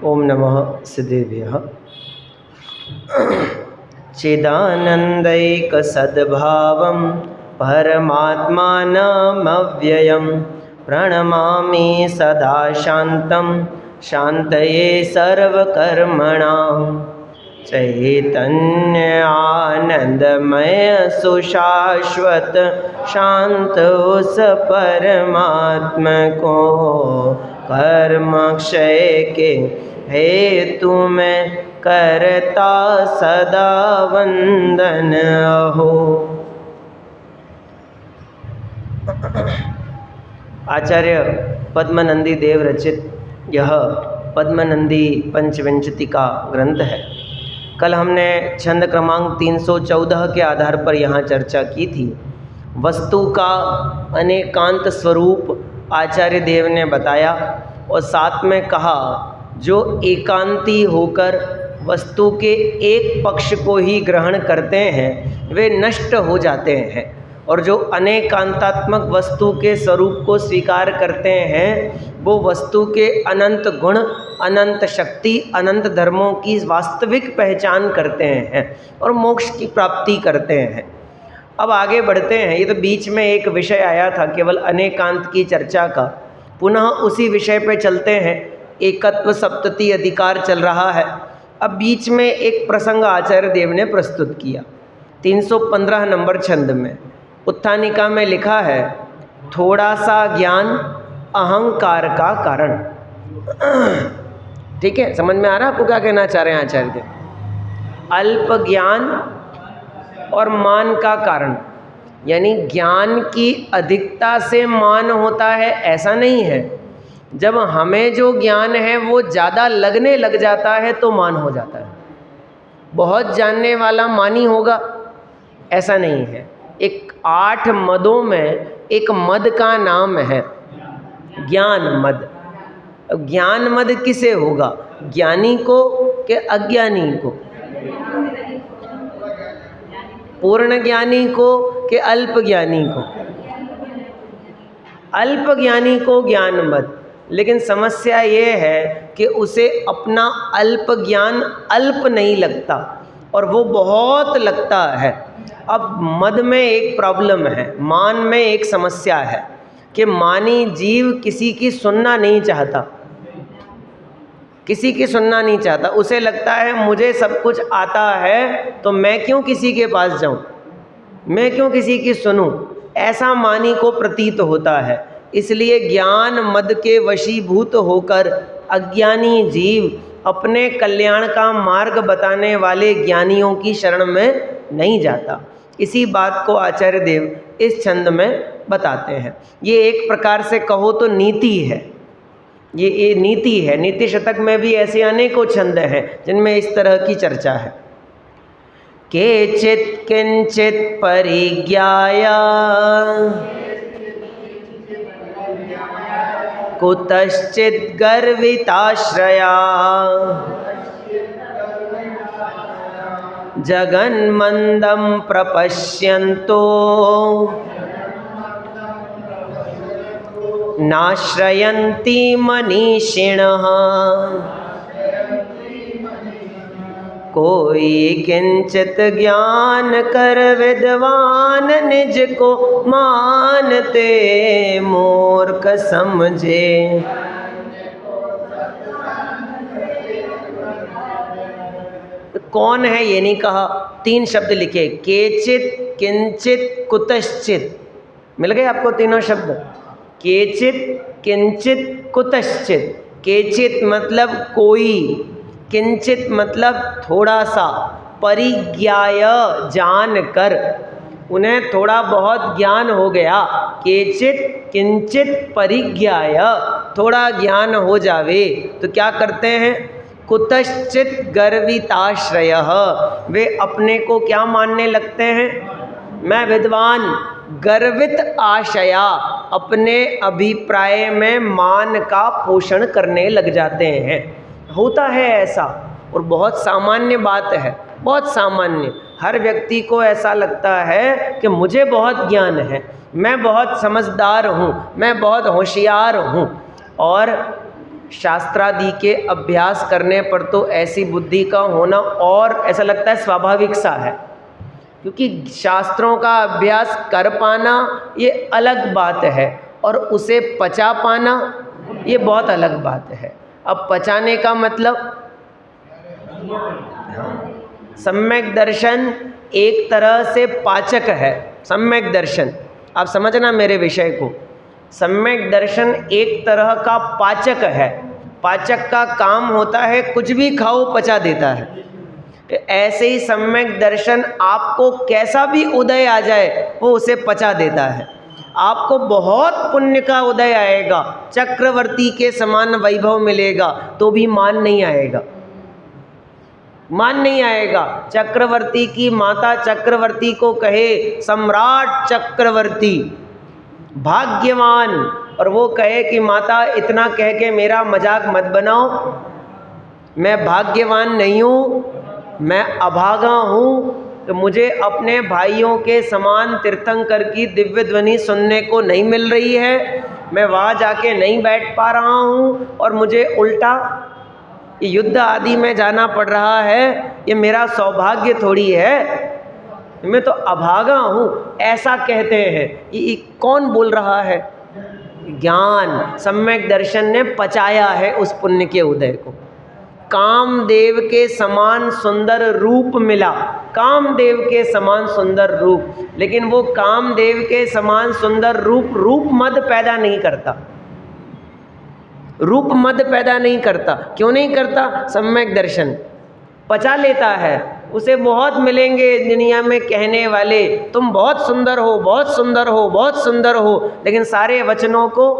ओम नमः सिद्धेभ्यः। चिदानन्दैकसद्भावं परमात्मानमव्ययं प्रणमामि सदा शान्तं शान्तये सर्वकर्मणां। चैतन्य आनंदमय सुशाश्वत शांत उस परमात्मा को कर्म क्षय के हेतु में करता सदा वंदन हो। आचार्य पद्मनंदी देव रचित यह पद्मनंदी पंचविंशति का ग्रंथ है। कल हमने छंद क्रमांक 314 के आधार पर यहाँ चर्चा की थी। वस्तु का अनेकांत स्वरूप आचार्य देव ने बताया और साथ में कहा जो एकांती होकर वस्तु के एक पक्ष को ही ग्रहण करते हैं वे नष्ट हो जाते हैं, और जो अनेकांतात्मक वस्तु के स्वरूप को स्वीकार करते हैं वो वस्तु के अनंत गुण, अनंत शक्ति, अनंत धर्मों की वास्तविक पहचान करते हैं और मोक्ष की प्राप्ति करते हैं। अब आगे बढ़ते हैं। ये तो बीच में एक विषय आया था केवल अनेकांत की चर्चा का, पुनः उसी विषय पे चलते हैं। एकत्व सप्तति अधिकार चल रहा है। अब बीच में एक प्रसंग आचार्य देव ने प्रस्तुत किया 315 नंबर छंद में। उत्थानिका में लिखा है, थोड़ा सा ज्ञान अहंकार का कारण। ठीक है, समझ में आ रहा है आपको क्या कहना चाह रहे हैं आचार्य देव? अल्प ज्ञान और मान का कारण, यानी ज्ञान की अधिकता से मान होता है ऐसा नहीं है। जब हमें जो ज्ञान है वो ज़्यादा लगने लग जाता है तो मान हो जाता है। बहुत जानने वाला मानी होगा ऐसा नहीं है। एक 8 मदों में एक मद का नाम है ज्ञान मद। अब ज्ञान मद किसे होगा, ज्ञानी को कि अज्ञानी को? पूर्ण ज्ञानी को कि अल्प ज्ञानी को? अल्प ज्ञानी को ज्ञान मद। लेकिन समस्या ये है कि उसे अपना अल्प ज्ञान अल्प नहीं लगता और वो बहुत लगता है। अब मद में एक प्रॉब्लम है, मान में एक समस्या है कि मानी जीव किसी की सुनना नहीं चाहता, किसी की सुनना नहीं चाहता। उसे लगता है मुझे सब कुछ आता है तो मैं क्यों किसी के पास जाऊं, मैं क्यों किसी की सुनूं, ऐसा मानी को प्रतीत होता है। इसलिए ज्ञान मद के वशीभूत होकर अज्ञानी जीव अपने कल्याण का मार्ग बताने वाले ज्ञानियों की शरण में नहीं जाता। इसी बात को आचार्य देव इस छंद में बताते हैं। ये एक प्रकार से कहो तो नीति है, ये नीति है। नीति शतक में भी ऐसे अनेकों छंद हैं जिनमें इस तरह की चर्चा है। केचित् किंचित् परिज्ञाय कुतश्चित् गर्विताश्रया जगन्मन्दं प्रपश्यन्तो नाश्रयन्ति मनीषिणः। कोई किंचित ज्ञान कर विद्वान निज को मानते मूर्ख समझे। कौन है ये नहीं कहा, 3 शब्द लिखे, केचित किंचित कुतश्चित। मिल गए आपको तीनों शब्द? केचित किंचित कुतश्चित। केचित मतलब कोई, किंचित मतलब थोड़ा सा, परिज्ञाय जान कर, उन्हें थोड़ा बहुत ज्ञान हो गया। केचित किंचित परिज्ञाय, थोड़ा ज्ञान हो जावे तो क्या करते हैं? कुतश्चित गर्विताश्रयः, वे अपने को क्या मानने लगते हैं? मैं विद्वान। गर्वित आशया, अपने अभिप्राय में मान का पोषण करने लग जाते हैं। होता है ऐसा और बहुत सामान्य बात है। बहुत सामान्य। हर व्यक्ति को ऐसा लगता है कि मुझे बहुत ज्ञान है, मैं बहुत समझदार हूँ, मैं बहुत होशियार हूँ, और शास्त्रादि के अभ्यास करने पर तो ऐसी बुद्धि का होना और ऐसा लगता है स्वाभाविक सा है, क्योंकि शास्त्रों का अभ्यास कर पाना ये अलग बात है और उसे पचा पाना ये बहुत अलग बात है। अब पचाने का मतलब, सम्यक दर्शन एक तरह से पाचक है। सम्यक दर्शन, आप समझना मेरे विषय को, सम्यक दर्शन एक तरह का पाचक है। पाचक का काम होता है कुछ भी खाओ पचा देता है। ऐसे ही सम्यक दर्शन आपको कैसा भी उदय आ जाए वो उसे पचा देता है। आपको बहुत पुण्य का उदय आएगा, चक्रवर्ती के समान वैभव मिलेगा, तो भी मान नहीं आएगा, मान नहीं आएगा। चक्रवर्ती की माता चक्रवर्ती को कहे सम्राट चक्रवर्ती, भाग्यवान, और वो कहे कि माता इतना कह के मेरा मजाक मत बनाओ, मैं भाग्यवान नहीं हूँ, मैं अभागा हूँ, तो मुझे अपने भाइयों के समान तीर्थंकर की दिव्य ध्वनि सुनने को नहीं मिल रही है, मैं वहाँ जाके नहीं बैठ पा रहा हूँ, और मुझे उल्टा ये युद्ध आदि में जाना पड़ रहा है, ये मेरा सौभाग्य थोड़ी है, मैं तो अभागा हूँ, ऐसा कहते हैं। ये कौन बोल रहा है? ज्ञान, सम्यक दर्शन ने पचाया है उस पुण्य के उदय को। कामदेव के समान सुंदर रूप मिला, कामदेव के समान सुंदर रूप, लेकिन वो कामदेव के समान सुंदर रूप रूप मद पैदा नहीं करता, रूप मद पैदा नहीं करता। क्यों नहीं करता? सम्यक दर्शन पचा लेता है। उसे बहुत मिलेंगे दुनिया में कहने वाले, तुम बहुत सुंदर हो, बहुत सुंदर हो, बहुत सुंदर हो, लेकिन सारे वचनों को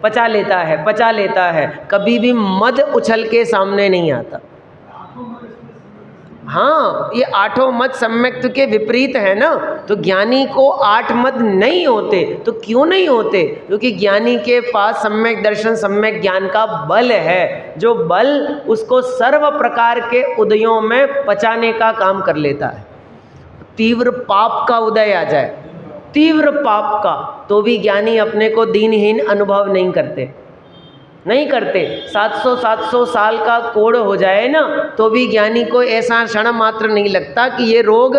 पचा लेता है, पचा लेता है, कभी भी मद उछल के सामने नहीं आता। हाँ, ये आठों मद सम्यक्त के विपरीत है ना, तो ज्ञानी को आठ मद नहीं होते। तो क्यों नहीं होते? क्योंकि ज्ञानी के पास सम्यक दर्शन, सम्यक ज्ञान का बल है, जो बल उसको सर्व प्रकार के उदयों में पचाने का काम कर लेता है। तीव्र पाप का उदय आ जाए, तीव्र पाप का, तो भी ज्ञानी अपने को दीनहीन अनुभव नहीं करते, नहीं करते। 700 साल का कोढ़ हो जाए ना, तो भी ज्ञानी को ऐसा क्षण मात्र नहीं लगता कि ये रोग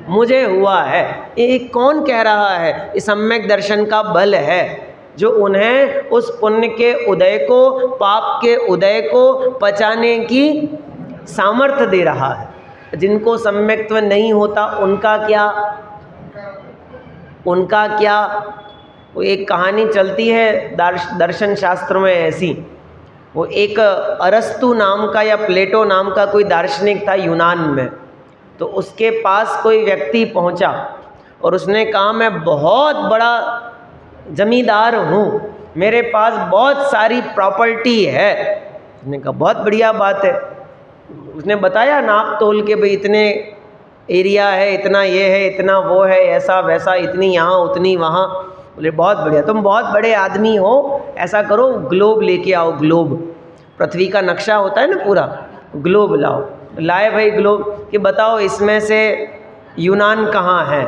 मुझे हुआ है। ये कौन कह रहा है? ये सम्यक दर्शन का बल है, जो उन्हें उस पुण्य के उदय को, पाप के उदय को पचाने की सामर्थ्य दे रहा है। जिनको सम्यक्त्व नहीं होता उनका क्या, उनका क्या? वो एक कहानी चलती है दर्शन शास्त्र में ऐसी। वो एक अरस्तु नाम का या प्लेटो नाम का कोई दार्शनिक था यूनान में, तो उसके पास कोई व्यक्ति पहुंचा और उसने कहा मैं बहुत बड़ा जमींदार हूँ, मेरे पास बहुत सारी प्रॉपर्टी है। उसने कहा बहुत बढ़िया बात है। उसने बताया नाप तोल के, भाई इतने एरिया है, इतना ये है, इतना वो है, ऐसा वैसा, इतनी यहाँ उतनी वहाँ। बोले बहुत बढ़िया, तुम बहुत बड़े आदमी हो, ऐसा करो ग्लोब लेके आओ, ग्लोब, पृथ्वी का नक्शा होता है ना पूरा, ग्लोब लाओ। लाए भाई ग्लोब, कि बताओ इसमें से यूनान कहाँ है?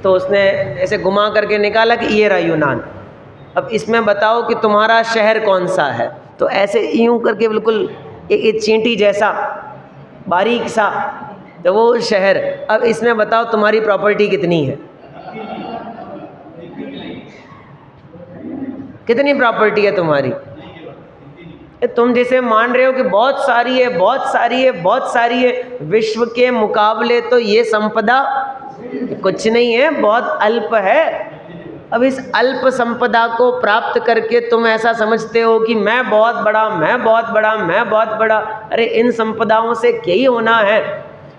तो उसने ऐसे घुमा करके निकाला कि ये रहा यूनान। अब इसमें बताओ कि तुम्हारा शहर कौन सा है? तो ऐसे यूं करके बिल्कुल एक चींटी जैसा बारीक सा, तो वो शहर। अब इसमें बताओ तुम्हारी प्रॉपर्टी कितनी है? कितनी प्रॉपर्टी है तुम्हारी? तुम जैसे मान रहे हो कि बहुत सारी है, बहुत सारी है, बहुत सारी है। विश्व के मुकाबले तो ये संपदा कुछ नहीं है, बहुत अल्प है। अब इस अल्प संपदा को प्राप्त करके तुम ऐसा समझते हो कि मैं बहुत बड़ा, मैं बहुत बड़ा, मैं बहुत बड़ा। अरे इन संपदाओं से क्या ही होना है,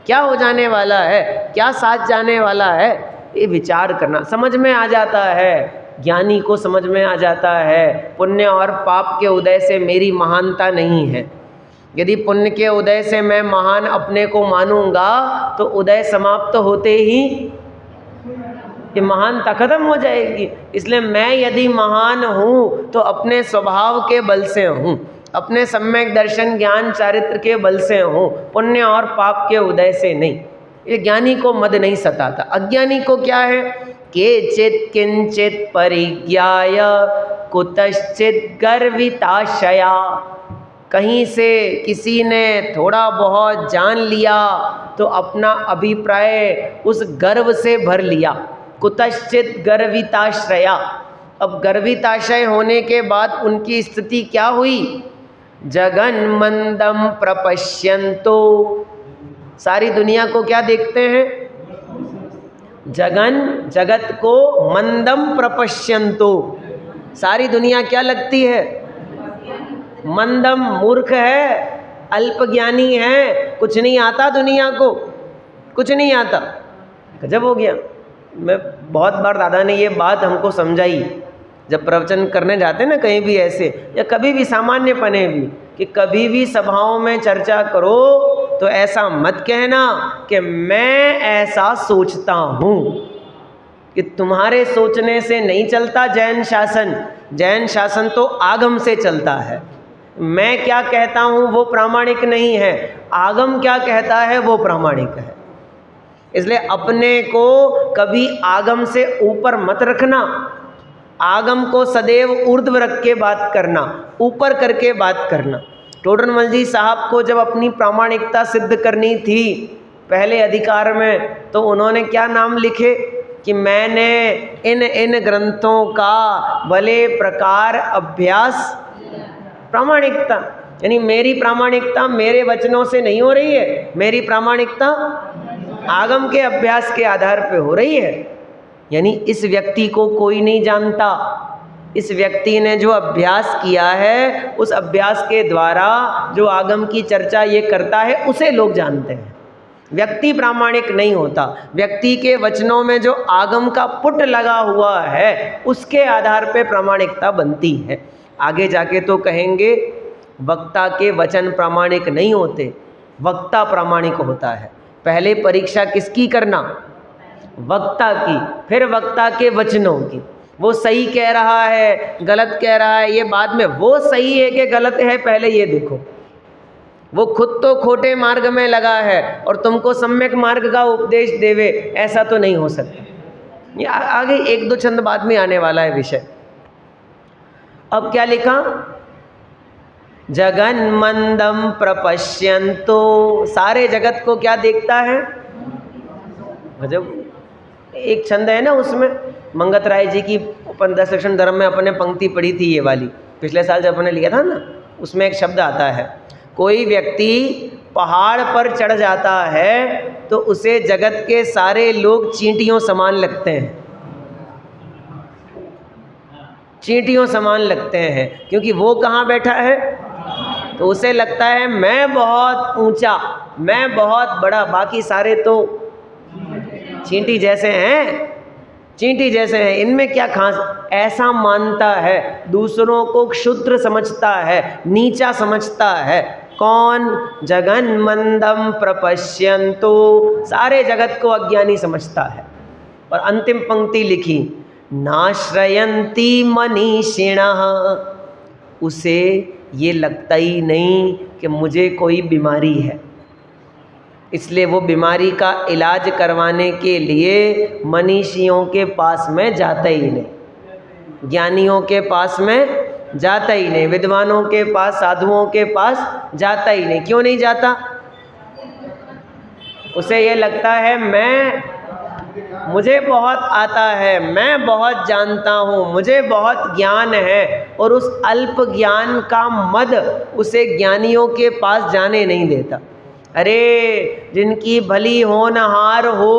क्या हो जाने वाला है, क्या साथ जाने वाला है? ये विचार करना समझ में आ जाता है, ज्ञानी को समझ में आ जाता है। पुण्य और पाप के उदय से मेरी महानता नहीं है। यदि पुण्य के उदय से मैं महान अपने को मानूंगा तो उदय समाप्त होते ही ये महानता खत्म हो जाएगी। इसलिए मैं यदि महान हूँ तो अपने स्वभाव के बल से हूँ, अपने सम्यक दर्शन ज्ञान चारित्र के बल से हो, पुण्य और पाप के उदय से नहीं। ये ज्ञानी को मद नहीं सताता। अज्ञानी को क्या है? केचित् किंचित परिज्ञाय कुतश्चित् गर्विताशया। कहीं से किसी ने थोड़ा बहुत जान लिया तो अपना अभिप्राय उस गर्व से भर लिया। कुतश्चित् गर्विताश्रया। अब गर्विताशय होने के बाद उनकी स्थिति क्या हुई? जगन मंदम प्रपश्यन्तो। सारी दुनिया को क्या देखते हैं? जगत को मंदम प्रपश्यन्तो। सारी दुनिया क्या लगती है? मंदम, मूर्ख है, अल्पज्ञानी है, कुछ नहीं आता दुनिया को, कुछ नहीं आता। गजब हो गया। मैं बहुत बार दादा ने ये बात हमको समझाई, जब प्रवचन करने जाते ना कहीं भी ऐसे, या कभी भी सामान्य पने भी, कि कभी भी सभाओं में चर्चा करो तो ऐसा मत कहना कि मैं ऐसा सोचता हूँ, कि तुम्हारे सोचने से नहीं चलता जैन शासन। जैन शासन तो आगम से चलता है। मैं क्या कहता हूँ वो प्रामाणिक नहीं है, आगम क्या कहता है वो प्रामाणिक है। इसलिए अपने को कभी आगम से ऊपर मत रखना, आगम को सदैव ऊर्ध्व रख के बात करना, ऊपर करके बात करना। टोडरमल जी साहब को जब अपनी प्रामाणिकता सिद्ध करनी थी पहले अधिकार में, तो उन्होंने क्या नाम लिखे कि मैंने इन ग्रंथों का भले प्रकार अभ्यास। प्रामाणिकता यानी मेरी प्रामाणिकता मेरे वचनों से नहीं हो रही है, मेरी प्रामाणिकता आगम के अभ्यास के आधार पे हो रही है। यानी इस व्यक्ति को कोई नहीं जानता। इस व्यक्ति ने जो अभ्यास किया है, उस अभ्यास के द्वारा जो आगम की चर्चा ये करता है, उसे लोग जानते हैं। व्यक्ति प्रामाणिक नहीं होता। व्यक्ति के वचनों में जो आगम का पुट लगा हुआ है, उसके आधार पे प्रामाणिकता बनती है। आगे जाके तो कहेंगे वक्ता के वचन प्रामाणिक नहीं होते, वक्ता प्रामाणिक होता है। पहले परीक्षा किसकी करना? वक्ता की, फिर वक्ता के वचनों की। वो सही कह रहा है, गलत कह रहा है, ये बाद में। वो सही है कि गलत है, पहले ये देखो। वो खुद तो खोटे मार्ग में लगा है और तुमको सम्यक मार्ग का उपदेश देवे, ऐसा तो नहीं हो सकता। ये आगे एक दो चंद बाद में आने वाला है विषय। अब क्या लिखा? जगन मंदम प्रपश्यन्तो। सारे जगत को क्या देखता है? गजब। एक छंद है ना उसमें, मंगत राय जी की उपन दर्शन धर्म में अपने पंक्ति पढ़ी थी, ये वाली पिछले साल जब अपने लिया था ना, उसमें एक शब्द आता है, कोई व्यक्ति पहाड़ पर चढ़ जाता है तो उसे जगत के सारे लोग चींटियों समान लगते हैं। चींटियों समान लगते हैं, क्योंकि वो कहाँ बैठा है? तो उसे लगता है मैं बहुत ऊंचा, मैं बहुत बड़ा, बाकी सारे तो चींटी जैसे हैं, चींटी जैसे हैं, इनमें क्या खास। ऐसा मानता है, दूसरों को क्षुद्र समझता है, नीचा समझता है। कौन? जगन मंदम प्रपश्यन्तो। सारे जगत को अज्ञानी समझता है। और अंतिम पंक्ति लिखी, नाश्रयन्ति मनीषिणः। उसे ये लगता ही नहीं कि मुझे कोई बीमारी है, इसलिए वो बीमारी का इलाज करवाने के लिए मनीषियों के पास में जाता ही नहीं, ज्ञानियों के पास में जाता ही नहीं, विद्वानों के पास, साधुओं के पास जाता ही नहीं। क्यों नहीं जाता? उसे ये लगता है मुझे बहुत आता है, मैं बहुत जानता हूँ, मुझे बहुत ज्ञान है, और उस अल्प ज्ञान का मद उसे ज्ञानियों के पास जाने नहीं देता। अरे जिनकी भली होनहार हो,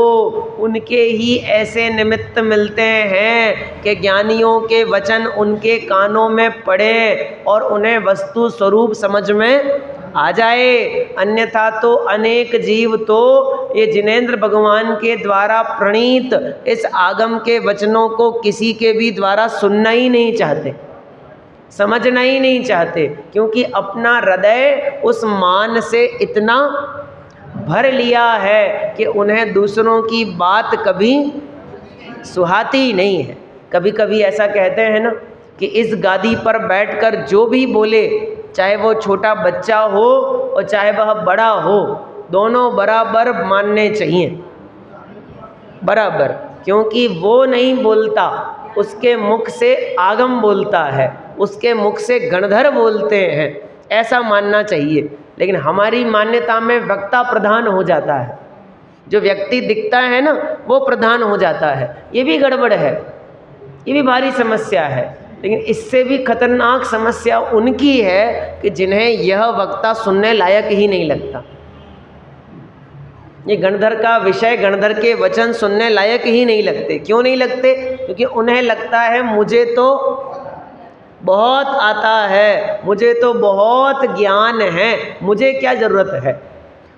उनके ही ऐसे निमित्त मिलते हैं कि ज्ञानियों के वचन उनके कानों में पड़े और उन्हें वस्तु स्वरूप समझ में आ जाए। अन्यथा तो अनेक जीव तो ये जिनेंद्र भगवान के द्वारा प्रणीत इस आगम के वचनों को किसी के भी द्वारा सुनना ही नहीं चाहते, समझना ही नहीं चाहते, क्योंकि अपना हृदय उस मान से इतना भर लिया है कि उन्हें दूसरों की बात कभी सुहाती ही नहीं है। कभी कभी ऐसा कहते हैं ना कि इस गादी पर बैठकर जो भी बोले चाहे वो छोटा बच्चा हो और चाहे वह बड़ा हो, दोनों बराबर मानने चाहिए, बराबर। क्योंकि वो नहीं बोलता, उसके मुख से आगम बोलता है, उसके मुख से गणधर बोलते हैं, ऐसा मानना चाहिए। लेकिन हमारी मान्यता में वक्ता प्रधान हो जाता है, जो व्यक्ति दिखता है ना वो प्रधान हो जाता है। ये भी गड़बड़ है, ये भी भारी समस्या है। लेकिन इससे भी खतरनाक समस्या उनकी है कि जिन्हें यह वक्ता सुनने लायक ही नहीं लगता। ये गणधर का विषय, गणधर के वचन सुनने लायक ही नहीं लगते। क्यों नहीं लगते? क्योंकि उन्हें लगता है मुझे तो बहुत आता है, मुझे तो बहुत ज्ञान है, मुझे क्या ज़रूरत है।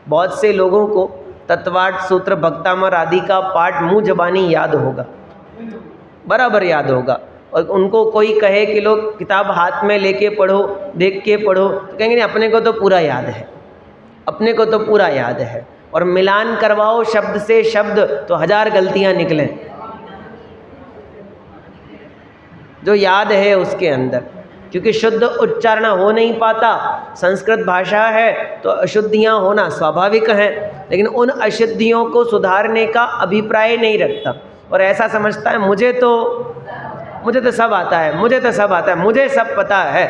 बहुत से लोगों को तत्वार्थ सूत्र, भक्तामर आदि का पाठ मुँह ज़बानी याद होगा, बराबर याद होगा। और उनको कोई कहे कि लोग किताब हाथ में लेके पढ़ो, देख के पढ़ो, तो कहेंगे नहीं अपने को तो पूरा याद है, अपने को तो पूरा याद है। और मिलान करवाओ शब्द से शब्द तो 1000 गलतियां निकलें जो याद है उसके अंदर, क्योंकि शुद्ध उच्चारण हो नहीं पाता। संस्कृत भाषा है तो अशुद्धियां होना स्वाभाविक हैं, लेकिन उन अशुद्धियों को सुधारने का अभिप्राय नहीं रखता और ऐसा समझता है मुझे तो सब आता है, मुझे तो सब आता है, मुझे सब पता है।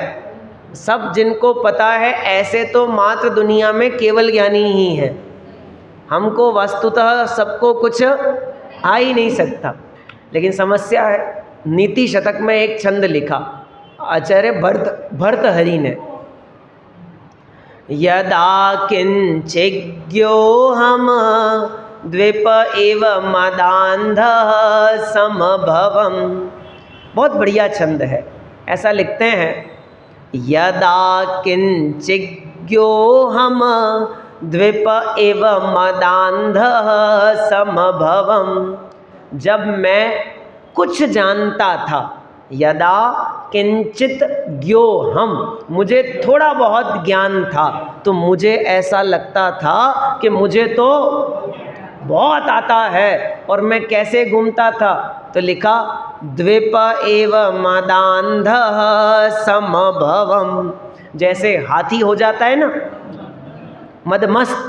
सब जिनको पता है ऐसे तो मात्र दुनिया में केवल ज्ञानी ही हैं। हमको वस्तुतः सबको कुछ आ ही नहीं सकता। लेकिन समस्या है, नीति शतक में एक छंद लिखा आचार्य भर्तहरि ने, यदा किंचिज्ञो हम द्वीप एव मदान्धः समभवम। बहुत बढ़िया छंद है। ऐसा लिखते हैं, यदा किंचिज्ञो हम द्वीप एव मदान्धः समभवम। जब मैं कुछ जानता था, यदा किंचित ज्ञो हम, मुझे थोड़ा बहुत ज्ञान था, तो मुझे ऐसा लगता था कि मुझे तो बहुत आता है। और मैं कैसे घूमता था? तो लिखा द्वीप एव मदान्धः समभवम। जैसे हाथी हो जाता है ना मदमस्त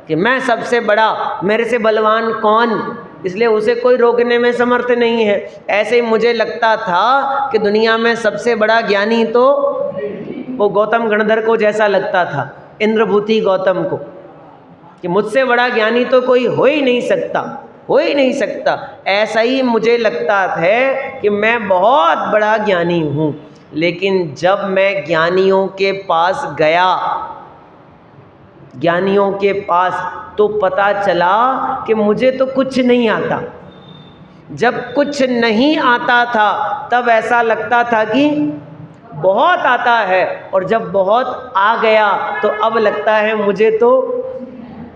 कि मैं सबसे बड़ा, मेरे से बलवान कौन, इसलिए उसे कोई रोकने में समर्थ नहीं है। ऐसे ही मुझे लगता था कि दुनिया में सबसे बड़ा ज्ञानी तो वो गौतम गणधर को जैसा लगता था, इंद्रभूति गौतम को, कि मुझसे बड़ा ज्ञानी तो कोई हो ही नहीं सकता, हो ही नहीं सकता। ऐसा ही मुझे लगता है कि मैं बहुत बड़ा ज्ञानी हूँ। लेकिन जब मैं ज्ञानियों के पास गया, ज्ञानियों के पास, तो पता चला कि मुझे तो कुछ नहीं आता। जब कुछ नहीं आता था तब ऐसा लगता था कि बहुत आता है, और जब बहुत आ गया तो अब लगता है मुझे तो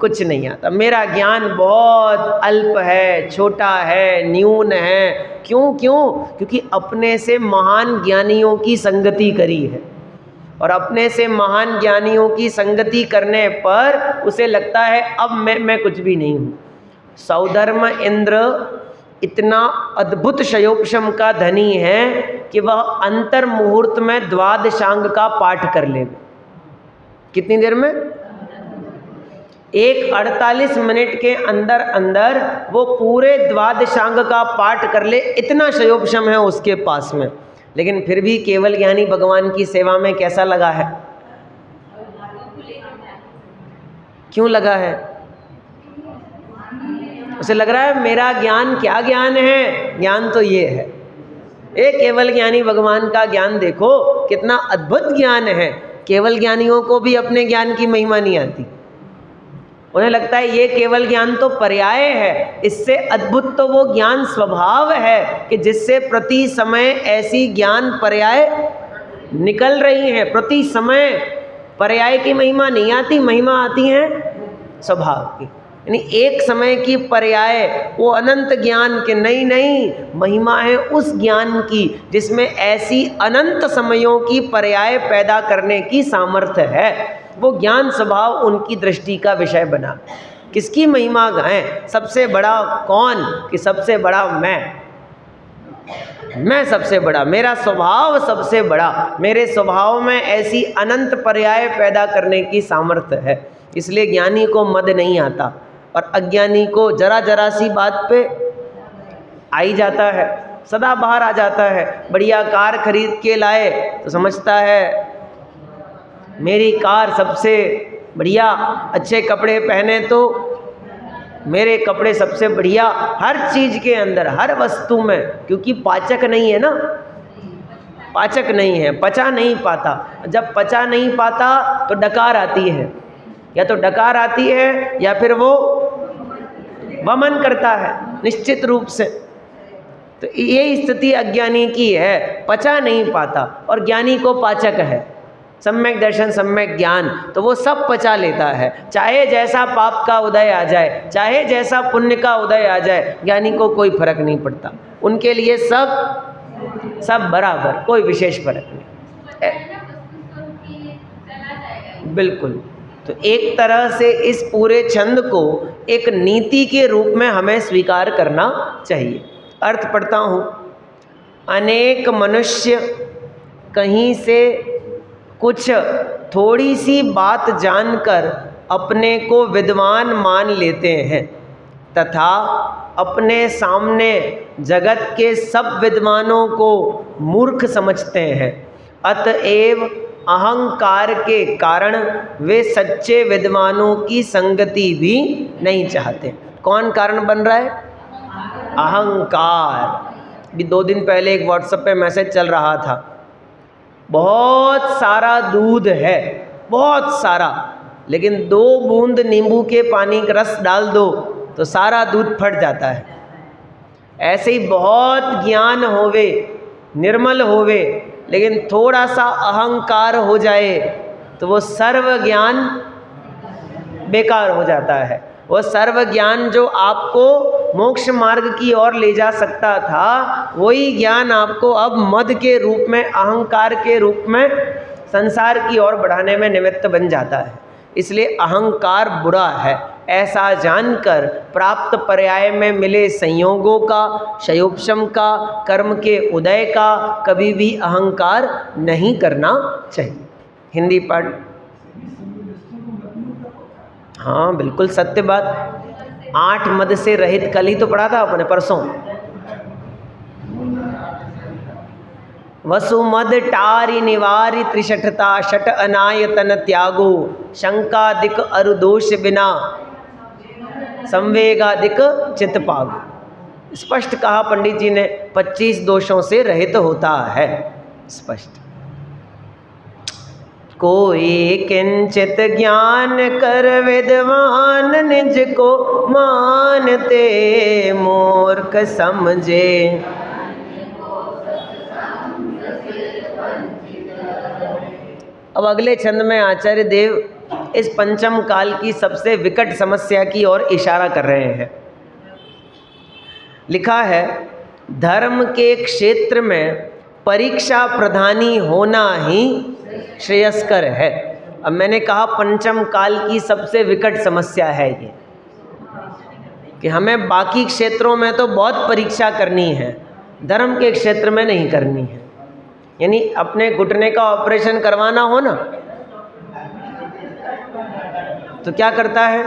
कुछ नहीं आता, मेरा ज्ञान बहुत अल्प है, छोटा है, न्यून है। क्यों? क्योंकि अपने से महान ज्ञानियों की संगति करी है, और अपने से महान ज्ञानियों की संगति करने पर उसे लगता है अब मैं कुछ भी नहीं हूँ। सौधर्म इंद्र इतना अद्भुत शयोपशम का धनी है कि वह अंतर मुहूर्त में द्वादशांग का पाठ कर ले। कितनी देर में? 48 मिनट के अंदर अंदर वो पूरे द्वादशांग का पाठ कर ले, इतना शयोपशम है उसके पास में। लेकिन फिर भी केवल ज्ञानी भगवान की सेवा में कैसा लगा है? क्यों लगा है? उसे लग रहा है मेरा ज्ञान क्या ज्ञान है? ज्ञान तो ये है, एक केवल ज्ञानी भगवान का ज्ञान देखो कितना अद्भुत ज्ञान है। केवल ज्ञानियों को भी अपने ज्ञान की महिमा नहीं आती, उन्हें लगता है ये केवल ज्ञान तो पर्याय है, इससे अद्भुत तो वो ज्ञान स्वभाव है कि जिससे प्रति समय ऐसी ज्ञान पर्याय निकल रही हैं। प्रति समय पर्याय की महिमा नहीं आती, महिमा आती है स्वभाव की। यानी एक समय की पर्याय वो अनंत ज्ञान के नहीं, महिमा है उस ज्ञान की जिसमें ऐसी अनंत समयों की पर्याय पैदा करने की सामर्थ्य है। वो ज्ञान स्वभाव उनकी दृष्टि का विषय बना। किसकी महिमा गाएं? सबसे बड़ा कौन? कि सबसे बड़ा मैं। मैं सबसे बड़ा, मेरा स्वभाव सबसे बड़ा, मेरे स्वभाव में ऐसी अनंत पर्याय पैदा करने की सामर्थ्य है। इसलिए ज्ञानी को मद नहीं आता और अज्ञानी को जरा जरा सी बात पे आ ही जाता है, सदा बाहर आ जाता है। बढ़िया कार खरीद के लाए तो समझता है मेरी कार सबसे बढ़िया, अच्छे कपड़े पहने तो मेरे कपड़े सबसे बढ़िया, हर चीज़ के अंदर, हर वस्तु में, क्योंकि पाचक नहीं है ना, पाचक नहीं है, पचा नहीं पाता। जब पचा नहीं पाता तो डकार आती है, या तो डकार आती है या फिर वो वमन करता है निश्चित रूप से। तो ये स्थिति अज्ञानी की है, पचा नहीं पाता, और ज्ञानी को पाचक है, सम्यक दर्शन सम्यक ज्ञान, तो वो सब पचा लेता है। चाहे जैसा पाप का उदय आ जाए, चाहे जैसा पुण्य का उदय आ जाए, ज्ञानी को कोई फर्क नहीं पड़ता। उनके लिए सब बराबर, कोई विशेष फर्क नहीं। बिल्कुल। तो एक तरह से इस पूरे छंद को एक नीति के रूप में हमें स्वीकार करना चाहिए। अर्थ पढ़ता हूँ। अनेक मनुष्य कहीं से कुछ थोड़ी सी बात जानकर अपने को विद्वान मान लेते हैं तथा अपने सामने जगत के सब विद्वानों को मूर्ख समझते हैं। अतएव अहंकार के कारण वे सच्चे विद्वानों की संगति भी नहीं चाहते। कौन कारण बन रहा है? अहंकार। भी 2 दिन पहले एक व्हाट्सएप पे मैसेज चल रहा था, बहुत सारा दूध है, बहुत सारा, लेकिन 2 बूंद नींबू के पानी का रस डाल दो तो सारा दूध फट जाता है। ऐसे ही बहुत ज्ञान होवे, निर्मल होवे, लेकिन थोड़ा सा अहंकार हो जाए तो वो सर्व ज्ञान बेकार हो जाता है। वो सर्व ज्ञान जो आपको मोक्ष मार्ग की ओर ले जा सकता था, वही ज्ञान आपको अब मद के रूप में, अहंकार के रूप में संसार की ओर बढ़ाने में निमित्त बन जाता है। इसलिए अहंकार बुरा है। ऐसा जानकर प्राप्त पर्याय में मिले संयोगों का, शयोपशम का, कर्म के उदय का कभी भी अहंकार नहीं करना चाहिए। हिंदी पाठ। हाँ बिल्कुल सत्य बात। 8 मद से रहित, कल ही तो पढ़ा था अपने, परसों। वसुमद टारि निवारि त्रिशठता, शठ अनायतन त्यागो, शंकादिक अरुदोष बिना संवेगादिक चित्त पागो। स्पष्ट कहा पंडित जी ने, 25 दोषों से रहित होता है। स्पष्ट। कोई किंचित ज्ञान कर विद्वान, निज को मानते मूर्ख समझे। अब अगले छंद में आचार्य देव इस पंचम काल की सबसे विकट समस्या की ओर इशारा कर रहे हैं। लिखा है, धर्म के क्षेत्र में परीक्षा प्रधानी होना ही श्रेयस्कर है। अब मैंने कहा पंचम काल की सबसे विकट समस्या है ये, कि हमें बाकी क्षेत्रों में तो बहुत परीक्षा करनी है, धर्म के क्षेत्र में नहीं करनी है। यानी अपने घुटने का ऑपरेशन करवाना हो ना, तो क्या करता है?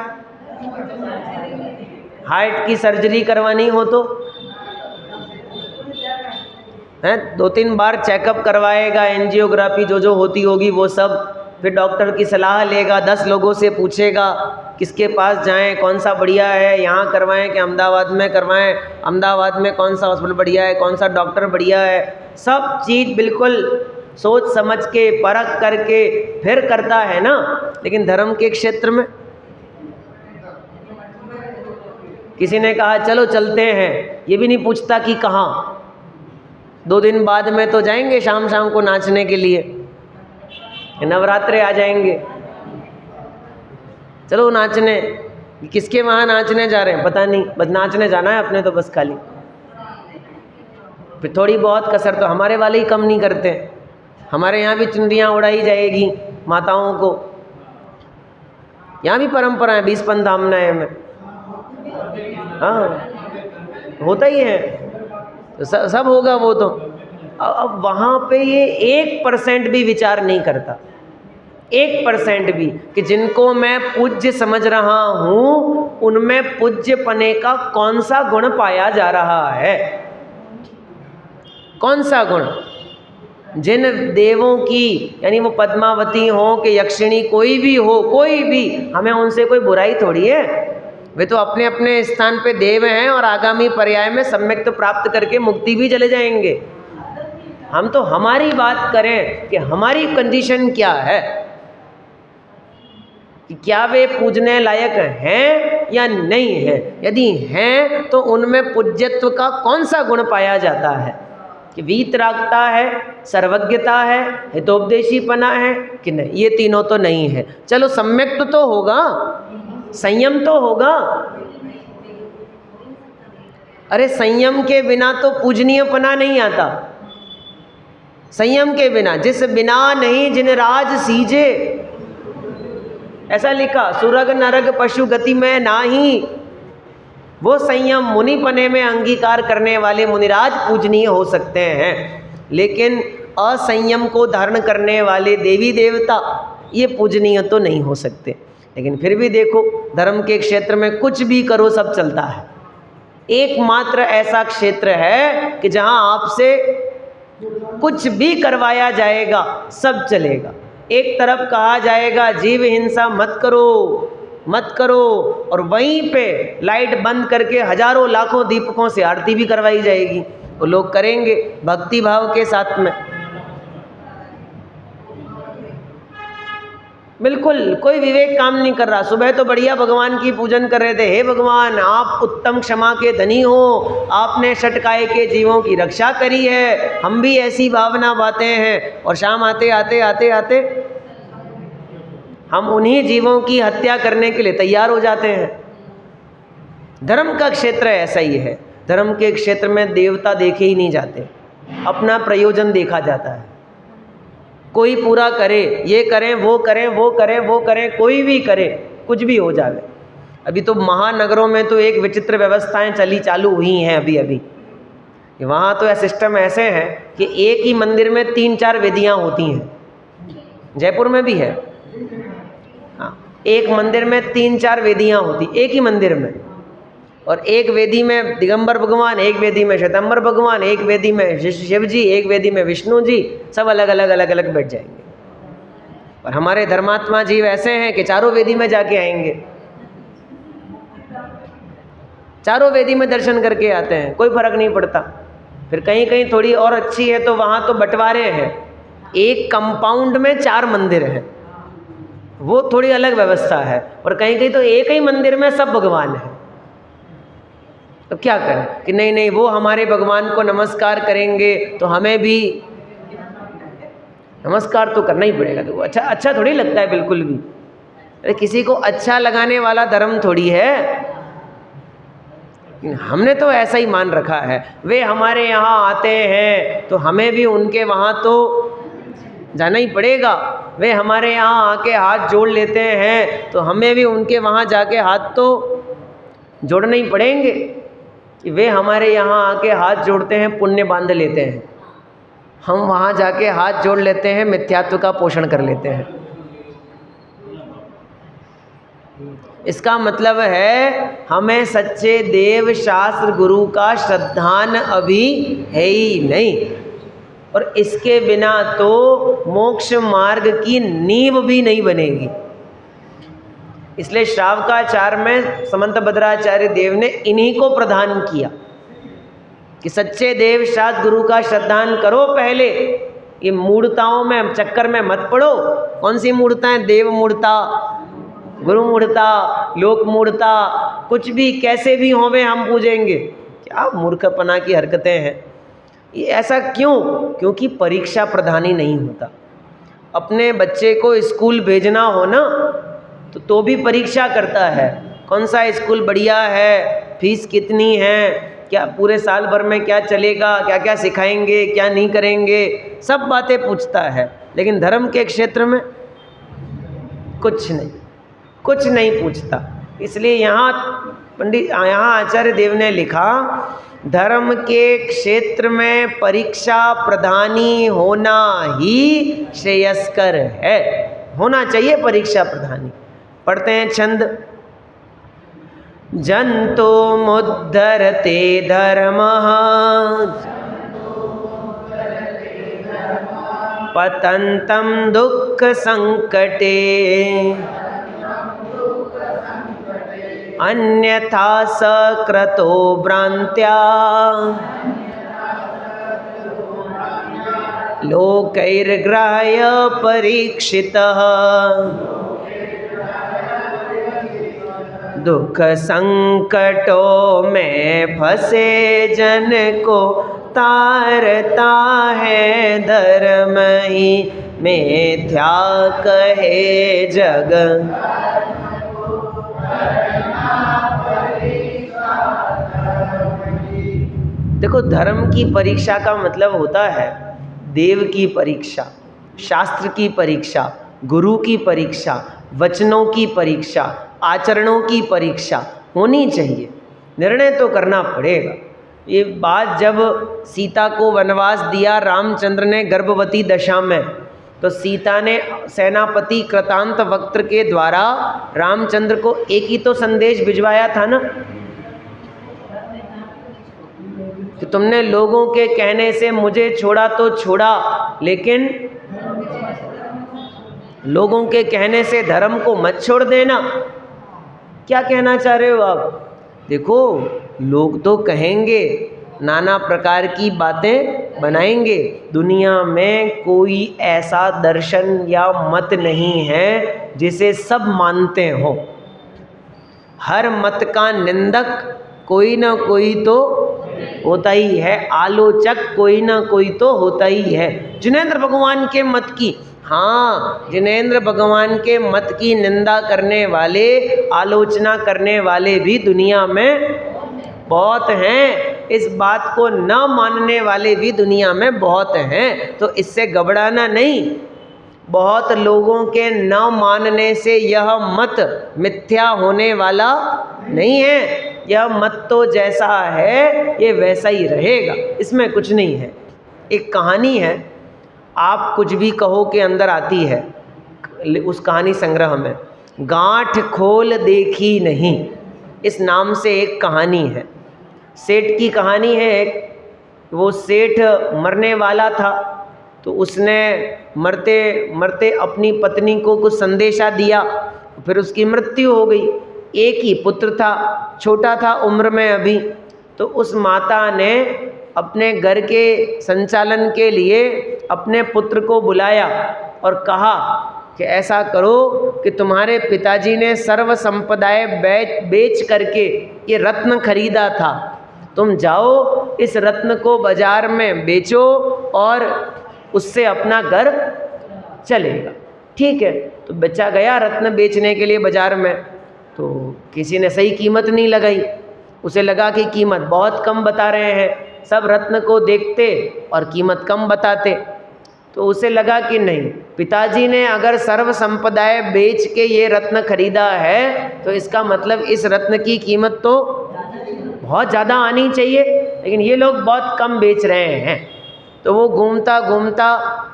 हार्ट की सर्जरी करवानी हो तो है 2-3 बार चेकअप करवाएगा, एंजियोग्राफी जो होती होगी वो सब, फिर डॉक्टर की सलाह लेगा, 10 लोगों से पूछेगा किसके पास जाएं, कौन सा बढ़िया है, यहाँ करवाएं कि अहमदाबाद में करवाएं, अहमदाबाद में कौन सा हॉस्पिटल बढ़िया है, कौन सा डॉक्टर बढ़िया है, सब चीज़ बिल्कुल सोच समझ के परख करके फिर करता है ना। लेकिन धर्म के क्षेत्र में किसी ने कहा चलो चलते हैं, ये भी नहीं पूछता कि कहाँ। 2 दिन बाद में तो जाएंगे शाम शाम को नाचने के लिए, नवरात्रे आ जाएंगे, चलो नाचने। किसके वहाँ नाचने जा रहे हैं पता नहीं, बस नाचने जाना है अपने तो बस खाली। फिर थोड़ी बहुत कसर तो हमारे वाले ही कम नहीं करते। हमारे यहाँ भी चुनरियाँ उड़ाई जाएगी माताओं को, यहाँ भी परंपरा है 20 पंथ धामनाएँ में। हाँ होता ही है। तो सब होगा वो तो। अब वहाँ पे ये 1% भी विचार नहीं करता, 1% भी, कि जिनको मैं पूज्य समझ रहा हूँ उनमें पूज्य पने का कौन सा गुण पाया जा रहा है, कौन सा गुण। जिन देवों की, यानी वो पद्मावती हो कि यक्षिणी, कोई भी हो, कोई भी, हमें उनसे कोई बुराई थोड़ी है। वे तो अपने अपने स्थान पे देव हैं और आगामी पर्याय में सम्यक प्राप्त करके मुक्ति भी चले जाएंगे। हम तो हमारी बात करें कि हमारी कंडीशन क्या है, कि क्या वे पूजने लायक हैं या नहीं है। यदि हैं तो उनमें पूज्यत्व का कौन सा गुण पाया जाता है, कि वीतरागता है, सर्वज्ञता है, हितोपदेशीपना है कि नहीं। ये तीनों तो नहीं है। चलो सम्यक तो होगा, संयम तो होगा। अरे संयम के बिना तो पूजनीयपना नहीं आता। संयम के बिना, जिस बिना नहीं जिन राज सीजे, ऐसा लिखा, सुरग नरग पशु गति में नाही। वो संयम मुनिपने में अंगीकार करने वाले मुनिराज पूजनीय हो सकते हैं, लेकिन असंयम को धारण करने वाले देवी देवता ये पूजनीय तो नहीं हो सकते। लेकिन फिर भी देखो, धर्म के क्षेत्र में कुछ भी करो सब चलता है। एकमात्र ऐसा क्षेत्र है कि जहां आपसे कुछ भी करवाया जाएगा सब चलेगा। एक तरफ कहा जाएगा जीव हिंसा मत करो, मत करो, और वहीं पे लाइट बंद करके हजारों लाखों दीपकों से आरती भी करवाई जाएगी। वो लोग करेंगे भक्ति भाव के साथ में। बिल्कुल कोई विवेक काम नहीं कर रहा। सुबह तो बढ़िया भगवान की पूजन कर रहे थे, हे भगवान आप उत्तम क्षमा के धनी हो, आपने षटकाय के जीवों की रक्षा करी है, हम भी ऐसी भावना बातें हैं। और शाम आते आते आते आते हम उन्हीं जीवों की हत्या करने के लिए तैयार हो जाते हैं। धर्म का क्षेत्र ऐसा ही है। धर्म के क्षेत्र में देवता देखे ही नहीं जाते, अपना प्रयोजन देखा जाता है। कोई पूरा करे, ये करें वो करें, वो करें वो करें, कोई भी करे, कुछ भी हो जाए। अभी तो महानगरों में तो एक विचित्र व्यवस्थाएं चालू हुई हैं अभी अभी। वहाँ तो यह सिस्टम ऐसे हैं कि एक ही मंदिर में 3-4 वेदियाँ होती हैं। जयपुर में भी है, हाँ, एक मंदिर में 3-4 वेदियाँ होती, एक ही मंदिर में। और एक वेदी में दिगंबर भगवान, एक वेदी में श्वेतांबर भगवान, एक वेदी में शिव जी, एक वेदी में विष्णु जी, सब अलग अलग अलग अलग बैठ जाएंगे। और हमारे धर्मात्मा जीव ऐसे हैं कि चारों वेदी में जाके आएंगे, चारों वेदी में दर्शन करके आते हैं, कोई फर्क नहीं पड़ता। फिर कहीं कहीं थोड़ी और अच्छी है तो वहाँ तो बंटवारे हैं, एक कंपाउंड में 4 मंदिर हैं, वो थोड़ी अलग व्यवस्था है। और कहीं कहीं तो एक ही मंदिर में सब भगवान है। तो क्या करें कि नहीं नहीं वो हमारे भगवान को नमस्कार करेंगे तो हमें भी नमस्कार तो करना ही पड़ेगा। तो अच्छा थोड़ी लगता है बिल्कुल भी। अरे किसी को अच्छा लगाने वाला धर्म थोड़ी है, हमने तो ऐसा ही मान रखा है। वे हमारे यहाँ आते हैं तो हमें भी उनके वहाँ तो जाना ही पड़ेगा। वे हमारे यहाँ आके हाथ जोड़ लेते हैं तो हमें भी उनके वहाँ जाके हाथ तो जोड़ने ही पड़ेंगे। कि वे हमारे यहाँ आके हाथ जोड़ते हैं, पुण्य बांध लेते हैं, हम वहाँ जाके हाथ जोड़ लेते हैं, मिथ्यात्व का पोषण कर लेते हैं। इसका मतलब है हमें सच्चे देव शास्त्र गुरु का श्रद्धान अभी है ही नहीं, और इसके बिना तो मोक्ष मार्ग की नींव भी नहीं बनेगी। इसलिए श्रावकाचार में समंत भद्राचार्य देव ने इन्हीं को प्रदान किया कि सच्चे देव शास्त्र गुरु का श्रद्धान करो। पहले ये मूढ़ताओं में चक्कर में मत पड़ो। कौन सी मूढ़ताएं? देव मूढ़ता, गुरु मूढ़ता, लोक मूढ़ता, कुछ भी कैसे भी होवे हम पूजेंगे। क्या मूर्खपना की हरकतें हैं ये। ऐसा क्यों? क्योंकि परीक्षा प्रधानी नहीं होता। अपने बच्चे को स्कूल भेजना हो ना तो भी परीक्षा करता है, कौन सा स्कूल बढ़िया है, फीस कितनी है, क्या पूरे साल भर में क्या चलेगा, क्या क्या सिखाएंगे, क्या नहीं करेंगे, सब बातें पूछता है। लेकिन धर्म के क्षेत्र में कुछ नहीं पूछता। इसलिए यहाँ पंडित यहाँ आचार्य देव ने लिखा, धर्म के क्षेत्र में परीक्षा प्रधानी होना ही श्रेयस्कर है, होना चाहिए परीक्षा प्रधानी। पढ़ते हैं छंद। जंतो मुद्धरते धर्मः पतन्तं दुःख संकटे अन्यथा सकृतो भ्रान्त्या लोकैर्ग्राह्य परीक्षितः दुख संकटों में फंसे जन को तारता है धर्म ही मिथ्या कहे जग। देखो, धर्म की परीक्षा का मतलब होता है देव की परीक्षा, शास्त्र की परीक्षा, गुरु की परीक्षा, वचनों की परीक्षा, आचरणों की परीक्षा होनी चाहिए। निर्णय तो करना पड़ेगा। ये बात जब सीता को वनवास दिया रामचंद्र ने गर्भवती दशा में, तो सीता ने सेनापति कृतांत वक्त्र के द्वारा रामचंद्र को एक ही तो संदेश भिजवाया था ना, कि तुमने लोगों के कहने से मुझे छोड़ा तो छोड़ा, लेकिन लोगों के कहने से धर्म को मत छोड़ देना। क्या कहना चाह रहे हो आप? देखो, लोग तो कहेंगे, नाना प्रकार की बातें बनाएंगे। दुनिया में कोई ऐसा दर्शन या मत नहीं है जिसे सब मानते हो। हर मत का निंदक कोई ना कोई तो होता ही है, आलोचक कोई ना कोई तो होता ही है। जिनेंद्र भगवान के मत की, हाँ, जिनेंद्र भगवान के मत की निंदा करने वाले, आलोचना करने वाले भी दुनिया में बहुत हैं। इस बात को न मानने वाले भी दुनिया में बहुत हैं, तो इससे घबराना नहीं। बहुत लोगों के न मानने से यह मत मिथ्या होने वाला नहीं है। यह मत तो जैसा है ये वैसा ही रहेगा, इसमें कुछ नहीं है। एक कहानी है, आप कुछ भी कहो के अंदर आती है, उस कहानी संग्रह में गांठ खोल देखी नहीं, इस नाम से एक कहानी है। सेठ की कहानी है एक। वो सेठ मरने वाला था, तो उसने मरते मरते अपनी पत्नी को कुछ संदेशा दिया, फिर उसकी मृत्यु हो गई। एक ही पुत्र था, छोटा था उम्र में अभी। तो उस माता ने अपने घर के संचालन के लिए अपने पुत्र को बुलाया और कहा कि ऐसा करो कि तुम्हारे पिताजी ने सर्व संपदाएं बेच करके ये रत्न खरीदा था, तुम जाओ इस रत्न को बाजार में बेचो और उससे अपना घर चलेगा। ठीक है, तो बच्चा गया रत्न बेचने के लिए बाजार में, तो किसी ने सही कीमत नहीं लगाई। उसे लगा कि कीमत बहुत कम बता रहे हैं, सब रत्न को देखते और कीमत कम बताते। तो उसे लगा कि नहीं, पिताजी ने अगर सर्व संपदाएं बेच के ये रत्न खरीदा है तो इसका मतलब इस रत्न की कीमत तो बहुत ज़्यादा आनी चाहिए, लेकिन ये लोग बहुत कम बेच रहे हैं। तो वो घूमता घूमता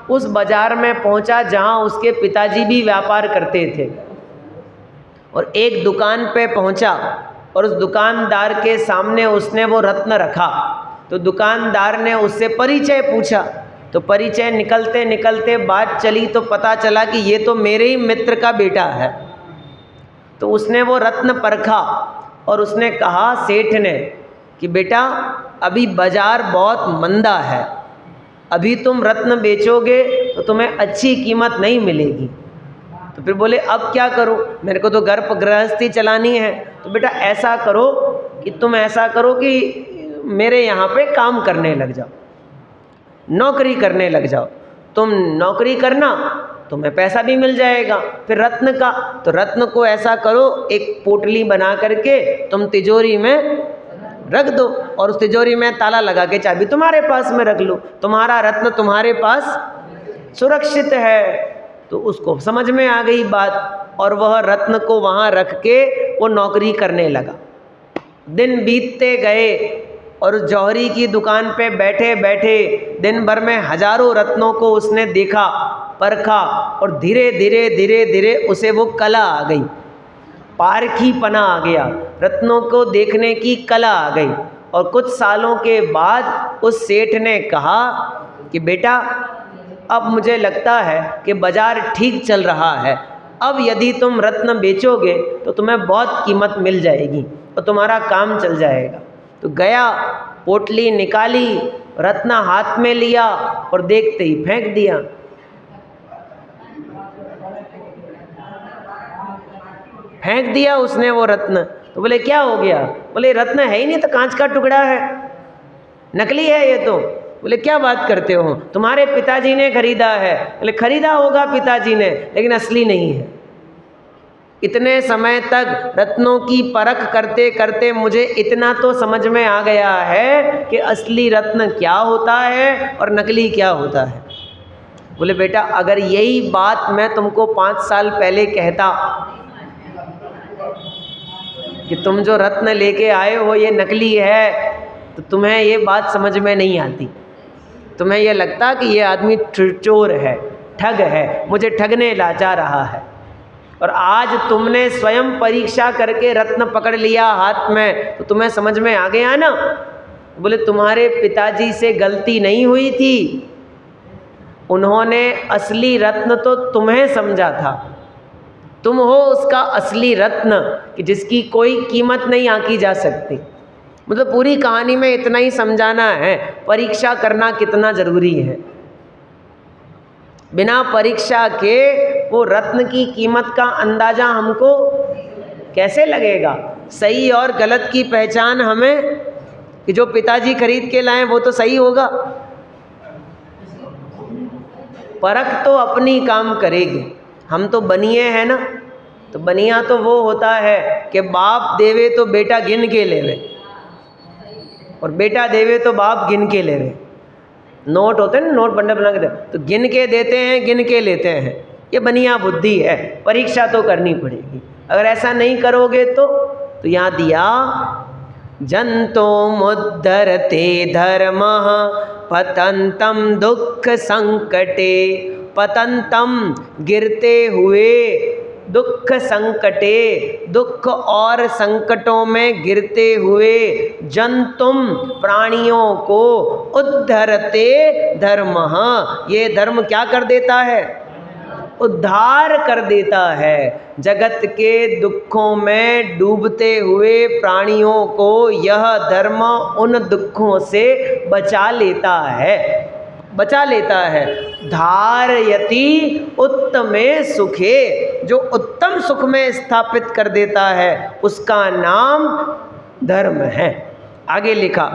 उस बाज़ार में पहुंचा जहां उसके पिताजी भी व्यापार करते थे, और एक दुकान पे पहुंचा और उस दुकानदार के सामने उसने वो रत्न रखा। तो दुकानदार ने उससे परिचय पूछा, तो परिचय निकलते निकलते बात चली तो पता चला कि ये तो मेरे ही मित्र का बेटा है। तो उसने वो रत्न परखा और उसने कहा सेठ ने कि बेटा, अभी बाज़ार बहुत मंदा है, अभी तुम रत्न बेचोगे तो तुम्हें अच्छी कीमत नहीं मिलेगी। तो फिर बोले अब क्या करूं, मेरे को तो घर पर गृहस्थी चलानी है। तो बेटा ऐसा करो कि तुम ऐसा करो कि मेरे यहाँ पे काम करने लग जाओ, नौकरी करने लग जाओ। तुम नौकरी करना, तुम्हें पैसा भी मिल जाएगा। फिर रत्न का, तो रत्न को ऐसा करो एक पोटली बना करके तुम तिजोरी में रख दो और उस तिजोरी में ताला लगा के चाबी तुम्हारे पास में रख लो, तुम्हारा रत्न तुम्हारे पास सुरक्षित है। तो उसको समझ में आ गई बात और वह रत्न को वहाँ रख के वो नौकरी करने लगा। दिन बीतते गए और उस जौहरी की दुकान पे बैठे बैठे दिन भर में हजारों रत्नों को उसने देखा, परखा, और धीरे धीरे धीरे धीरे उसे वो कला आ गई, पारखीपना आ गया, रत्नों को देखने की कला आ गई। और कुछ सालों के बाद उस सेठ ने कहा कि बेटा, अब मुझे लगता है कि बाजार ठीक चल रहा है, अब यदि तुम रत्न बेचोगे तो तुम्हें बहुत कीमत मिल जाएगी और तुम्हारा काम चल जाएगा। तो गया, पोटली निकाली, रत्न हाथ में लिया और देखते ही फेंक दिया। फेंक दिया उसने वो रत्न। तो बोले क्या हो गया? बोले रत्न है ही नहीं, तो कांच का टुकड़ा है, नकली है ये तो। बोले क्या बात करते हो, तुम्हारे पिताजी ने खरीदा है। बोले खरीदा होगा पिताजी ने, लेकिन असली नहीं है। इतने समय तक रत्नों की परख करते करते मुझे इतना तो समझ में आ गया है कि असली रत्न क्या होता है और नकली क्या होता है। बोले बेटा, अगर यही बात मैं तुमको 5 साल पहले कहता कि तुम जो रत्न लेके आए हो ये नकली है, तो तुम्हें ये बात समझ में नहीं आती। तुम्हें ये लगता कि ये आदमी चोर है, ठग है, मुझे ठगने ला जा रहा है। और आज तुमने स्वयं परीक्षा करके रत्न पकड़ लिया हाथ में, तो तुम्हें समझ में आ गया ना। बोले तुम्हारे पिताजी से गलती नहीं हुई थी, उन्होंने असली रत्न तो तुम्हें समझा था। तुम हो उसका असली रत्न कि जिसकी कोई कीमत नहीं आंकी जा सकती। मतलब पूरी कहानी में इतना ही समझाना है, परीक्षा करना कितना ज़रूरी है। बिना परीक्षा के वो रत्न की कीमत का अंदाज़ा हमको कैसे लगेगा? सही और गलत की पहचान हमें, कि जो पिताजी खरीद के लाएं वो तो सही होगा। परख तो अपनी काम करेगी। हम तो बनिए हैं ना, तो बनिया तो वो होता है कि बाप देवे तो बेटा गिन के लेवे, और बेटा देवे तो बाप गिन के लेवे। नोट होते हैं ना, नोट बंडल बना के दे, तो गिन के देते हैं, गिन के लेते हैं। ये बनिया बुद्धि है। परीक्षा तो करनी पड़ेगी। अगर ऐसा नहीं करोगे तो यहाँ दिया, जंतो मुद्धरते धर्मः पतंतम दुख संकटे। पतंतम गिरते हुए, दुख संकटे दुख और संकटों में गिरते हुए, जंतुम प्राणियों को, उद्धरते धर्मः ये धर्म क्या कर देता है? उद्धार कर देता है। जगत के दुखों में डूबते हुए प्राणियों को यह धर्म उन दुखों से बचा लेता है, बचा लेता है। धारयति उत्तमे सुखे, जो उत्तम सुख में स्थापित कर देता है उसका नाम धर्म है। आगे लिखा,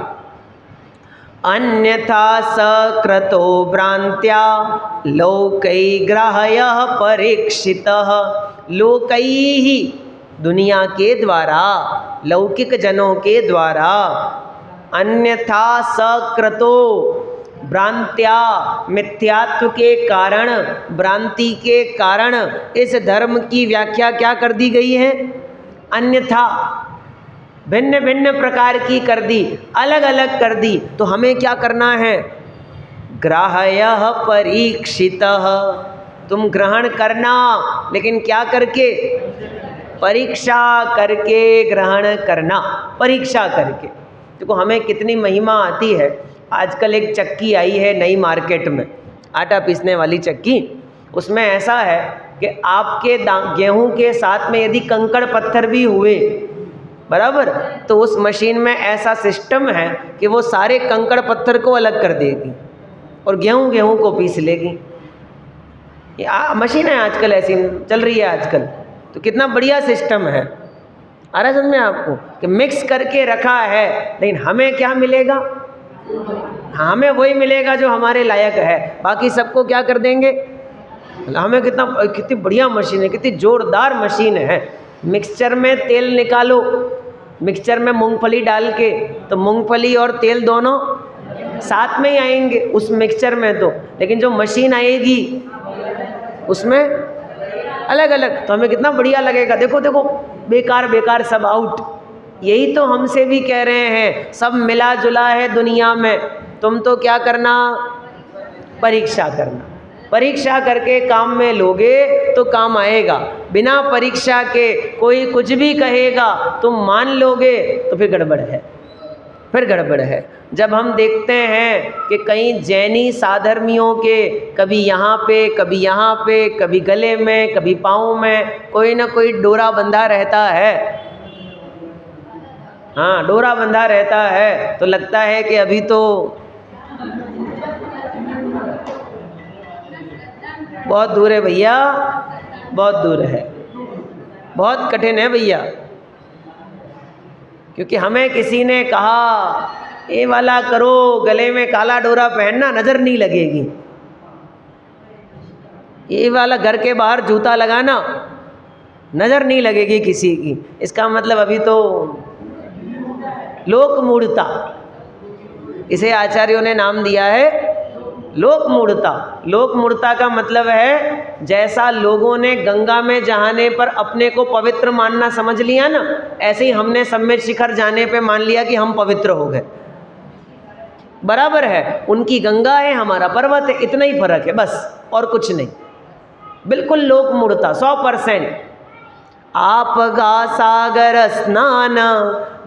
अन्यथा सकृतो भ्रांत्या लोकैर्ग्राह्यः परीक्षितः। लोकैः दुनिया के द्वारा, लौकिक जनों के द्वारा, अन्यथा सकृतो भ्रांत्या मिथ्यात्व के कारण, भ्रांति के कारण इस धर्म की व्याख्या क्या कर दी गई है? अन्यथा, भिन्न भिन्न प्रकार की कर दी, अलग अलग कर दी। तो हमें क्या करना है? ग्राह्यः परीक्षितः, तुम ग्रहण करना, लेकिन क्या करके? परीक्षा करके ग्रहण करना, परीक्षा करके। देखो हमें कितनी महिमा आती है। आजकल एक चक्की आई है नई मार्केट में, आटा पीसने वाली चक्की। उसमें ऐसा है कि आपके गेहूं के साथ में यदि कंकड़ पत्थर भी हुए, बराबर, तो उस मशीन में ऐसा सिस्टम है कि वो सारे कंकड़ पत्थर को अलग कर देगी और गेहूं को पीस लेगी। ये मशीन है आजकल, ऐसी चल रही है आजकल। तो कितना बढ़िया सिस्टम है। आ रहा समझ में आपको कि मिक्स करके रखा है, लेकिन हमें क्या मिलेगा? हमें वही मिलेगा जो हमारे लायक है, बाकी सबको क्या कर देंगे? हमें कितनी बढ़िया मशीन है, कितनी जोरदार मशीन है। मिक्सचर में तेल निकालो, मिक्सचर में मूंगफली डाल के, तो मूंगफली और तेल दोनों साथ में ही आएंगे उस मिक्सचर में तो, लेकिन जो मशीन आएगी उसमें अलग अलग। तो हमें कितना बढ़िया लगेगा। देखो देखो, बेकार बेकार सब आउट, यही तो हमसे भी कह रहे हैं, सब मिला जुला है दुनिया में, तुम तो क्या करना, परीक्षा करना। परीक्षा करके काम में लोगे तो काम आएगा, बिना परीक्षा के कोई कुछ भी कहेगा तुम मान लोगे तो फिर गड़बड़ है, फिर गड़बड़ है। जब हम देखते हैं कि कई जैनी साधर्मियों के कभी यहाँ पे कभी यहाँ पे, कभी गले में कभी पाँव में कोई ना कोई डोरा बंधा रहता है, हाँ डोरा बंधा रहता है, तो लगता है कि अभी तो बहुत दूर है भैया, बहुत दूर है, बहुत कठिन है भैया। क्योंकि हमें किसी ने कहा ये वाला करो, गले में काला डोरा पहनना, नज़र नहीं लगेगी, ये वाला घर के बाहर जूता लगाना, नज़र नहीं लगेगी किसी की। इसका मतलब अभी तो लोक मूढ़ता, इसे आचार्यों ने नाम दिया है लोक मूढ़ता। लोक मूढ़ता का मतलब है जैसा लोगों ने गंगा में जाने पर अपने को पवित्र मानना समझ लिया ना, ऐसे ही हमने सम्मेद शिखर जाने पे मान लिया कि हम पवित्र हो गए। बराबर है, उनकी गंगा है, हमारा पर्वत है, इतना ही फर्क है बस, और कुछ नहीं। बिल्कुल लोक मूढ़ता 100%। आप गा सागर स्नान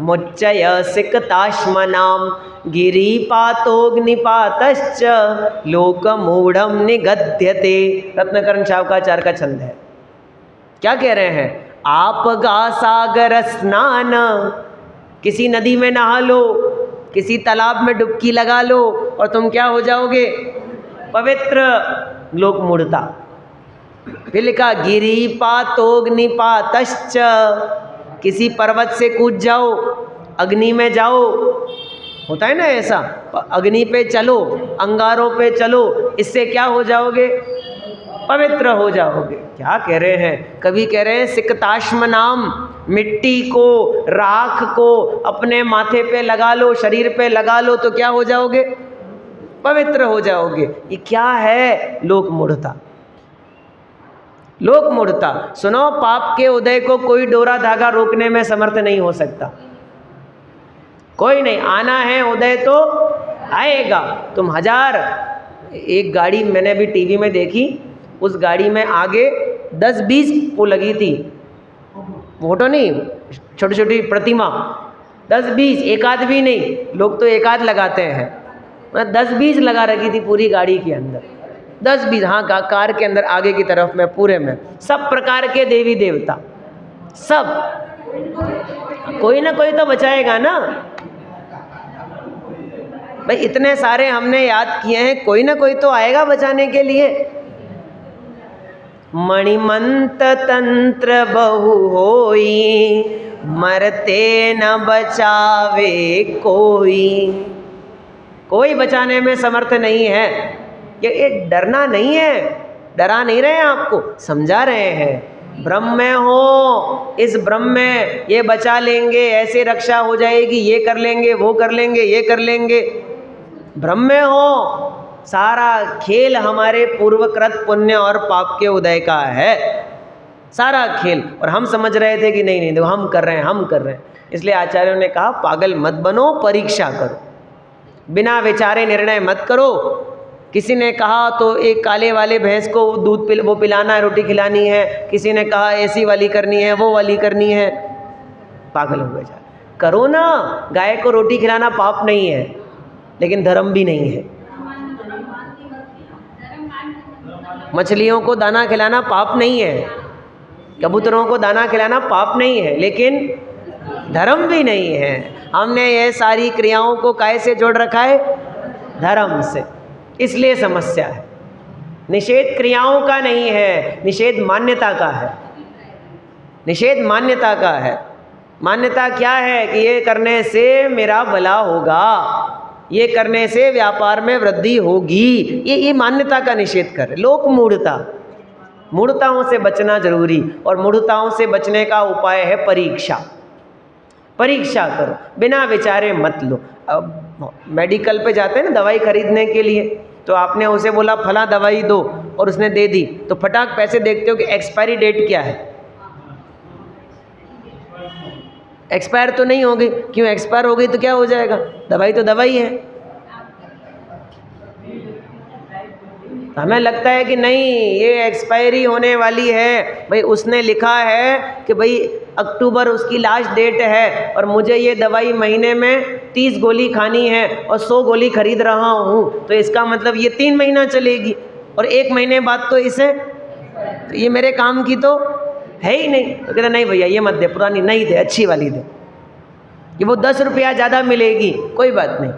मुच्चय सिकताश्मनाम गिरिपातोग्निपातश्च लोकमूढ़म निगद्यते। रत्नकर्ण शावकाचार्य का छंद है। क्या कह रहे हैं? आप गा सागर स्नान, किसी नदी में नहा लो, किसी तालाब में डुबकी लगा लो और तुम क्या हो जाओगे? पवित्र। लोक मूढ़ता। फिर लिखा गिरिपातोग्निपातश्च, किसी पर्वत से कूद जाओ, अग्नि में जाओ, होता है ना ऐसा, अग्नि पे चलो, अंगारों पे चलो, इससे क्या हो जाओगे? पवित्र हो जाओगे। क्या कह रहे हैं? कभी कह रहे हैं सिकताश्म नाम, मिट्टी को, राख को अपने माथे पे लगा लो, शरीर पे लगा लो तो क्या हो जाओगे? पवित्र हो जाओगे। ये क्या है? लोक मूढ़ता। लोक मूढ़ता। सुनो, पाप के उदय को कोई डोरा धागा रोकने में समर्थ नहीं हो सकता, कोई नहीं। आना है उदय तो आएगा। तुम हजार, एक गाड़ी मैंने भी टीवी में देखी, उस गाड़ी में आगे 10-20 वो लगी थी, फोटो नहीं, छोटी छोटी प्रतिमा, 10-20, एक आध भी नहीं, लोग तो एक आध लगाते हैं, 10-20 लगा रखी थी पूरी गाड़ी के अंदर, 10-20, हाँ कार के अंदर आगे की तरफ में पूरे में, सब प्रकार के देवी देवता, सब। कोई ना कोई तो बचाएगा ना भाई, इतने सारे हमने याद किए हैं, कोई ना कोई तो आएगा बचाने के लिए। मणिमंत तंत्र बहु होई, मरते न बचावे कोई। कोई बचाने में समर्थ नहीं है। ये डरना नहीं है, डरा नहीं रहे हैं आपको, समझा रहे हैं। ब्रह्म में हो, इस ब्रह्म में ये बचा लेंगे, ऐसे रक्षा हो जाएगी, ये कर लेंगे, वो कर लेंगे, ये कर लेंगे। ब्रह्म में हो, सारा खेल हमारे पूर्वकृत पुण्य और पाप के उदय का है, सारा खेल। और हम समझ रहे थे कि नहीं नहीं देखो हम कर रहे हैं, हम कर रहे हैं। इसलिए आचार्यों ने कहा पागल मत बनो, परीक्षा करो, बिना विचारे निर्णय मत करो। किसी ने कहा तो एक काले वाले भैंस को दूध वो पिलाना है, रोटी खिलानी है, किसी ने कहा ऐसी वाली करनी है, वो वाली करनी है, पागल हो गए। करो ना, गाय को रोटी खिलाना पाप नहीं है, लेकिन धर्म भी नहीं है। मछलियों को दाना खिलाना पाप नहीं है, कबूतरों को दाना खिलाना पाप नहीं है, लेकिन धर्म भी नहीं है। हमने ये सारी क्रियाओं को काहे से जोड़ रखा है? धर्म से। इसलिए समस्या है। निषेध क्रियाओं का नहीं है, निषेध मान्यता का है। निषेध मान्यता का है। मान्यता क्या है? कि ये करने से मेरा भला होगा, ये करने से व्यापार में वृद्धि होगी, ये मान्यता का निषेध कर। लोक मूढ़ता, मूढ़ताओं से बचना जरूरी, और मूढ़ताओं से बचने का उपाय है परीक्षा। परीक्षा करो, बिना विचारे मत लो। अब मेडिकल पे जाते हैं ना दवाई खरीदने के लिए, तो आपने उसे बोला फला दवाई दो और उसने दे दी, तो फटाक पैसे देखते हो कि एक्सपायरी डेट क्या है। एक्सपायर तो नहीं हो गई। क्यों एक्सपायर हो गई तो क्या हो जाएगा? दवाई तो दवाई है। हमें लगता है कि नहीं ये एक्सपायरी होने वाली है, भाई उसने लिखा है कि भाई अक्टूबर उसकी लास्ट डेट है और मुझे ये दवाई महीने में 30 गोली खानी है और 100 गोली खरीद रहा हूँ, तो इसका मतलब ये 3 महीना चलेगी और 1 महीने बाद तो इसे, तो ये मेरे काम की तो है ही नहीं। तो कहते नहीं भैया ये मत दे, पुरानी नहीं दे, अच्छी वाली दे, कि वो 10 रुपया ज़्यादा मिलेगी, कोई बात नहीं,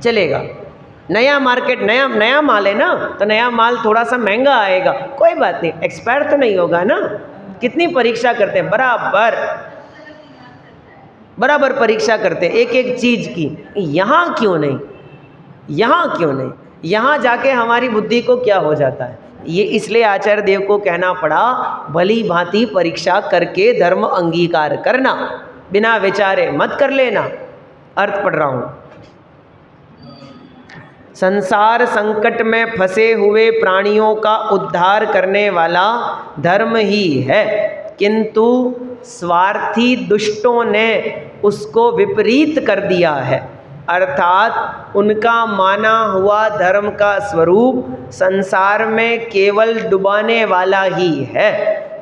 चलेगा। नया मार्केट, नया माल है ना, तो नया माल थोड़ा सा महंगा आएगा, कोई बात नहीं, एक्सपायर तो नहीं होगा ना। कितनी परीक्षा करते हैं, बराबर परीक्षा करते हैं एक एक चीज़ की। यहाँ क्यों नहीं, यहाँ क्यों नहीं, यहाँ जाके हमारी बुद्धि को क्या हो जाता है। ये इसलिए आचार्य देव को कहना पड़ा भली भांति परीक्षा करके धर्म अंगीकार करना, बिना विचारे मत कर लेना। अर्थ पढ़ रहा हूँ। संसार संकट में फंसे हुए प्राणियों का उद्धार करने वाला धर्म ही है, किंतु स्वार्थी दुष्टों ने उसको विपरीत कर दिया है, अर्थात उनका माना हुआ धर्म का स्वरूप संसार में केवल डुबाने वाला ही है।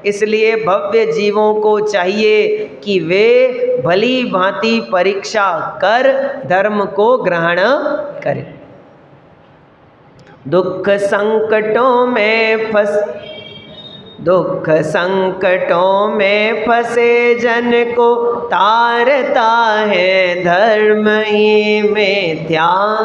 इसलिए भव्य जीवों को चाहिए कि वे भली भांति परीक्षा कर धर्म को ग्रहण करें। दुख संकटों में फंसे जन को तारता है धर्म ही में ध्यान।